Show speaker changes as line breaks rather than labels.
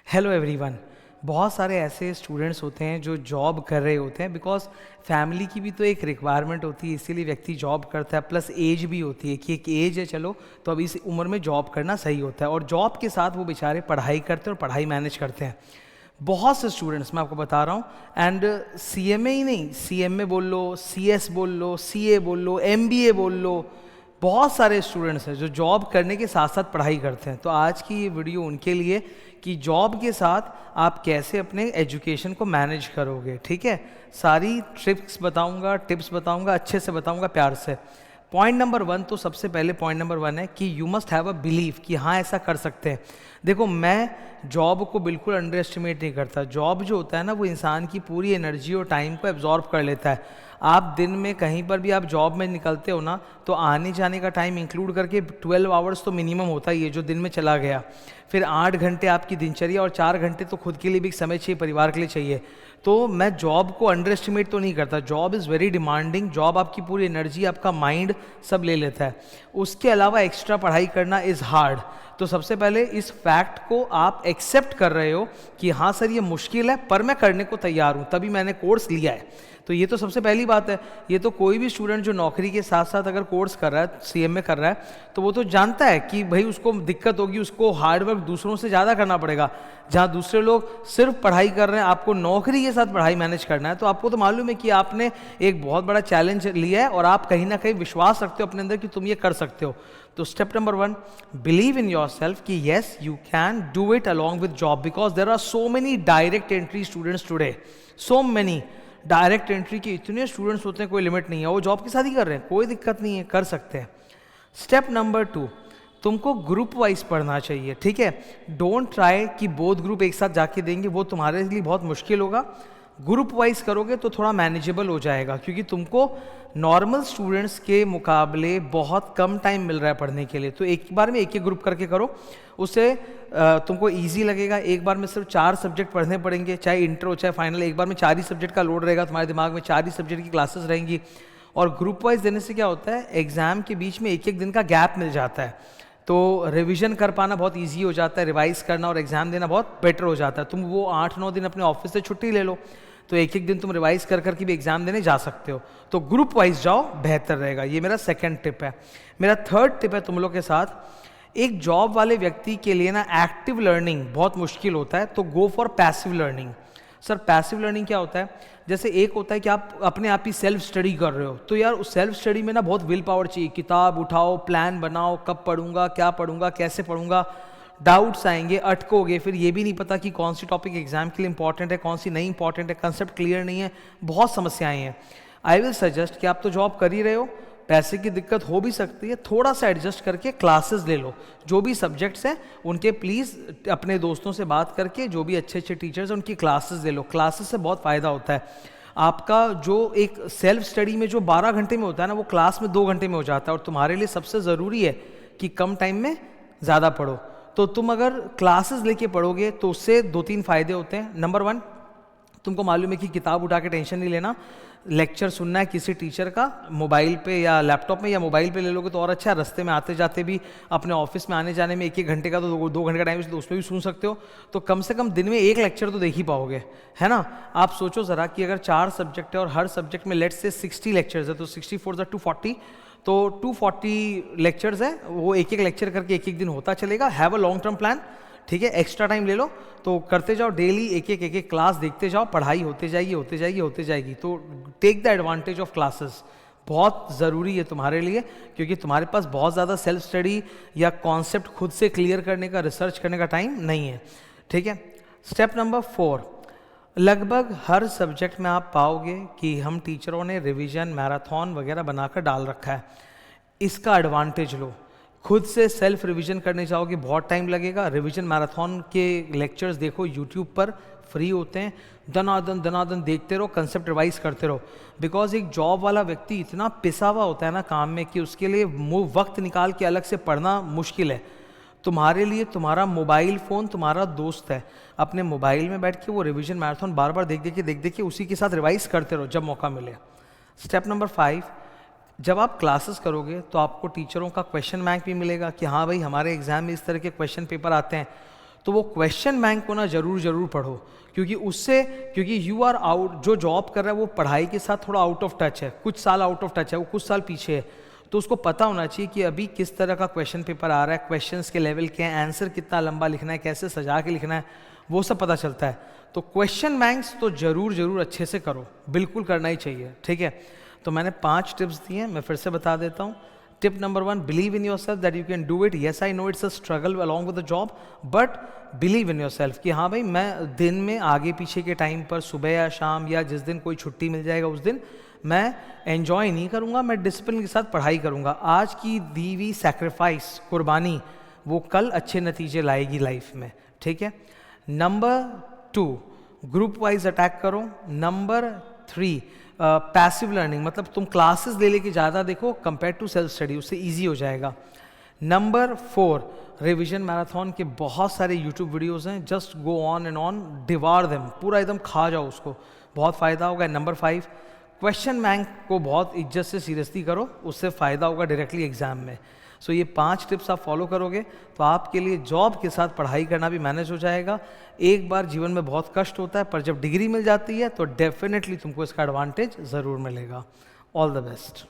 Hello everyone. बहुत सारे ऐसे स्टूडेंट्स होते हैं जो जॉब कर रहे होते हैं बिकॉज फैमिली की भी तो एक रिक्वायरमेंट होती है, इसीलिए व्यक्ति जॉब करता है। प्लस एज भी होती है कि एक एज है, चलो तो अब इस उम्र में जॉब करना सही होता है, और जॉब के साथ वो बेचारे पढ़ाई करते हैं और पढ़ाई मैनेज करते हैं। बहुत से स्टूडेंट्स मैं आपको बता रहा हूँ, एंड सीएमए ही नहीं, सीएमए बोल लो, सीएस बोल लो, सीए बोल लो, एमबीए बोल लो, बहुत सारे स्टूडेंट्स हैं जो जॉब करने के साथ साथ पढ़ाई करते हैं। तो आज की ये वीडियो उनके लिए कि जॉब के साथ आप कैसे अपने एजुकेशन को मैनेज करोगे। ठीक है, सारी ट्रिक्स बताऊंगा, टिप्स बताऊंगा, अच्छे से बताऊंगा, प्यार से। पॉइंट नंबर 1, तो सबसे पहले पॉइंट नंबर 1 है कि you must have a believe कि हाँ ऐसा कर सकते हैं। देखो, मैं जॉब को बिल्कुल अंडर एस्टिमेट नहीं करता। जॉब जो होता है ना, वो इंसान की पूरी एनर्जी और टाइम को एब्जॉर्ब कर लेता है। आप दिन में कहीं पर भी आप जॉब में निकलते हो ना, तो आने जाने का टाइम इंक्लूड करके 12 आवर्स तो मिनिमम होता ही है जो दिन में चला गया। फिर 8 घंटे आपकी दिनचर्या और 4 घंटे तो खुद के लिए भी समय चाहिए, परिवार के लिए चाहिए। तो मैं जॉब को अंडर एस्टिमेट तो नहीं करता। Job is very demanding. Job आपकी पूरी एनर्जी, आपका माइंड सब ले लेता है। उसके अलावा एक्स्ट्रा पढ़ाई करना इज़ हार्ड। तो सबसे पहले इस फैक्ट को आप एक्सेप्ट कर रहे हो कि हाँ सर ये मुश्किल है, पर मैं करने को तैयार हूँ, तभी मैंने कोर्स लिया है। तो ये तो सबसे पहली बात है। ये तो कोई भी स्टूडेंट जो नौकरी के साथ साथ अगर कोर्स कर रहा है, सीएमए कर रहा है, तो वो तो जानता है कि भाई उसको दिक्कत होगी, उसको हार्डवर्क दूसरों से ज़्यादा करना पड़ेगा। जहाँ दूसरे लोग सिर्फ पढ़ाई कर रहे हैं, आपको नौकरी के साथ पढ़ाई मैनेज करना है। तो आपको तो मालूम है कि आपने एक बहुत बड़ा चैलेंज लिया है और आप कहीं ना कहीं विश्वास रखते हो अपने अंदर कि तुम ये कर सकते हो। तो step number 1, believe in yourself कि yes you can do it along with job, because there are so many direct entry students today, so many. Direct entry के इतने स्टूडेंट्स होते हैं, कोई लिमिट नहीं है। वो जॉब के साथ ही कर रहे हैं, कोई दिक्कत नहीं है, कर सकते हैं। स्टेप नंबर 2, तुमको ग्रुप वाइज पढ़ना चाहिए। ठीक है, डोंट ट्राई कि बोथ ग्रुप एक साथ जाके देंगे, वो तुम्हारे लिए बहुत मुश्किल होगा। ग्रुप वाइज करोगे तो थोड़ा मैनेजेबल हो जाएगा, क्योंकि तुमको नॉर्मल स्टूडेंट्स के मुकाबले बहुत कम टाइम मिल रहा है पढ़ने के लिए। तो एक बार में एक एक ग्रुप करके करो, उससे तुमको इजी लगेगा। एक बार में सिर्फ 4 सब्जेक्ट पढ़ने पड़ेंगे, चाहे इंटर हो चाहे फाइनल। एक बार में 4 ही सब्जेक्ट का लोड रहेगा तुम्हारे दिमाग में, 4 ही सब्जेक्ट की क्लासेस रहेंगी। और ग्रुप वाइज देने से क्या होता है, एग्जाम के बीच में एक एक दिन का गैप मिल जाता है, तो रिवीजन कर पाना बहुत इजी हो जाता है। रिवाइज करना और एग्जाम देना बहुत बेटर हो जाता है। तुम वो 8-9 दिन अपने ऑफिस से छुट्टी ले लो, तो एक एक दिन तुम रिवाइज कर करके भी एग्जाम देने जा सकते हो। तो ग्रुप वाइज जाओ, बेहतर रहेगा। ये मेरा सेकंड टिप है। मेरा थर्ड टिप है तुम लोग के साथ, एक जॉब वाले व्यक्ति के लिए ना एक्टिव लर्निंग बहुत मुश्किल होता है, तो go for passive learning. Sir passive learning क्या होता है? जैसे एक होता है कि आप अपने आप ही सेल्फ स्टडी कर रहे हो, तो यार उस सेल्फ स्टडी में ना बहुत विल पावर चाहिए। किताब उठाओ, प्लान बनाओ, कब पढ़ूंगा, क्या पढ़ूंगा, कैसे पढ़ूंगा, डाउट्स आएंगे, अटकोगे, फिर ये भी नहीं पता कि कौन सी टॉपिक एग्जाम के लिए इंपॉर्टेंट है, कौन सी नहीं इंपॉर्टेंट है, कंसेप्ट क्लियर नहीं है, बहुत समस्याएं हैं। आई विल सजेस्ट कि आप तो जॉब कर ही रहे हो, पैसे की दिक्कत हो भी सकती है, थोड़ा सा एडजस्ट करके क्लासेस ले लो। जो भी सब्जेक्ट्स हैं उनके प्लीज़ अपने दोस्तों से बात करके, जो भी अच्छे अच्छे टीचर्स हैं उनकी क्लासेस ले लो। क्लासेस से बहुत फ़ायदा होता है। आपका जो एक सेल्फ स्टडी में जो 12 घंटे में होता है ना, वो क्लास में 2 घंटे में हो जाता है। और तुम्हारे लिए सबसे ज़रूरी है कि कम टाइम में ज़्यादा पढ़ो। तो तुम अगर क्लासेस लेके पढ़ोगे तो उससे 2-3 फ़ायदे होते हैं। नंबर 1, तुमको मालूम है कि किताब उठा के टेंशन नहीं लेना। लेक्चर सुनना है किसी टीचर का, मोबाइल पे या लैपटॉप में या मोबाइल पे ले लोगे तो और अच्छा है। रास्ते में आते जाते भी, अपने ऑफिस में आने जाने में 1-1 घंटे का तो 2 घंटे का टाइम, तो उसमें भी सुन सकते हो। तो कम से कम दिन में 1 लेक्चर तो देख ही पाओगे, है ना। आप सोचो ज़रा कि अगर 4 सब्जेक्ट है और हर सब्जेक्ट में लेट्स से 60 लेक्चर्स है, तो 64 240, तो 240 लेक्चर्स है। वो एक एक लेक्चर करके एक एक दिन होता चलेगा। Have a long term plan. ठीक है, एक्स्ट्रा टाइम ले लो, तो करते जाओ, डेली एक एक क्लास देखते जाओ, पढ़ाई होते जाएगी होते जाएगी होते जाएगी। तो take the advantage of classes, बहुत ज़रूरी है तुम्हारे लिए, क्योंकि तुम्हारे पास बहुत ज़्यादा सेल्फ स्टडी या कॉन्सेप्ट खुद से क्लियर करने का, रिसर्च करने का टाइम नहीं है। ठीक है, स्टेप नंबर 4, लगभग हर सब्जेक्ट में आप पाओगे कि हम टीचरों ने रिवीजन मैराथन वगैरह बनाकर डाल रखा है। इसका एडवांटेज लो। खुद से सेल्फ रिवीजन करने जाओगे बहुत टाइम लगेगा। रिवीजन मैराथन के लेक्चर्स देखो, यूट्यूब पर फ्री होते हैं, दनादन दनादन देखते रहो, कंसेप्ट रिवाइज करते रहो। बिकॉज एक जॉब वाला व्यक्ति इतना पिसा हुआ होता है ना काम में, कि उसके लिए वक्त निकाल के अलग से पढ़ना मुश्किल है। तुम्हारे लिए तुम्हारा मोबाइल फ़ोन तुम्हारा दोस्त है। अपने मोबाइल में बैठ के वो रिवीजन मैराथन बार बार देख देख के उसी के साथ रिवाइज करते रहो जब मौका मिले। स्टेप नंबर 5, जब आप क्लासेस करोगे तो आपको टीचरों का क्वेश्चन बैंक भी मिलेगा कि हाँ भाई हमारे एग्जाम में इस तरह के क्वेश्चन पेपर आते हैं। तो वो क्वेश्चन बैंक को ना ज़रूर पढ़ो, क्योंकि यू आर आउट, जो जॉब कर रहा है वो पढ़ाई के साथ थोड़ा आउट ऑफ टच है, कुछ साल आउट ऑफ टच है, वो कुछ साल पीछे है, तो उसको पता होना चाहिए कि अभी किस तरह का क्वेश्चन पेपर आ रहा है, क्वेश्चंस के लेवल क्या है, आंसर कितना लंबा लिखना है, कैसे सजा के लिखना है, वो सब पता चलता है। तो क्वेश्चन बैंक्स तो ज़रूर अच्छे से करो, बिल्कुल करना ही चाहिए, ठीक है। तो मैंने 5 टिप्स दिए हैं, मैं फिर से बता देता हूँ। Tip number 1, believe in your self that you can do it. Yes I know it's a struggle along with the job, but believe in yourself कि हाँ भाई, मैं दिन में आगे पीछे के टाइम पर, सुबह या शाम या जिस दिन कोई छुट्टी मिल जाएगा उस दिन मैं एन्जॉय नहीं करूँगा, मैं डिसिप्लिन के साथ पढ़ाई करूँगा। आज की दी हुई सैक्रिफाइस, कुर्बानी, वो कल अच्छे नतीजे लाएगी लाइफ में, ठीक है। नंबर 2, ग्रुप वाइज अटैक करो। नंबर 3, पैसिव लर्निंग, मतलब तुम क्लासेस ले लेके ज़्यादा देखो कंपेयर टू सेल्फ स्टडी, उससे ईजी हो जाएगा। नंबर 4, रिविजन मैराथन के बहुत सारे यूट्यूब वीडियोस हैं, just go on and on, devour them, पूरा एकदम खा जाओ उसको, बहुत फ़ायदा होगा। नंबर 5, क्वेश्चन बैंक को बहुत इज्जत से सीरियसली करो, उससे फ़ायदा होगा डायरेक्टली एग्जाम में। सो ये 5 टिप्स आप फॉलो करोगे तो आपके लिए जॉब के साथ पढ़ाई करना भी मैनेज हो जाएगा। एक बार जीवन में बहुत कष्ट होता है, पर जब डिग्री मिल जाती है तो डेफिनेटली तुमको इसका एडवांटेज ज़रूर मिलेगा। All the best.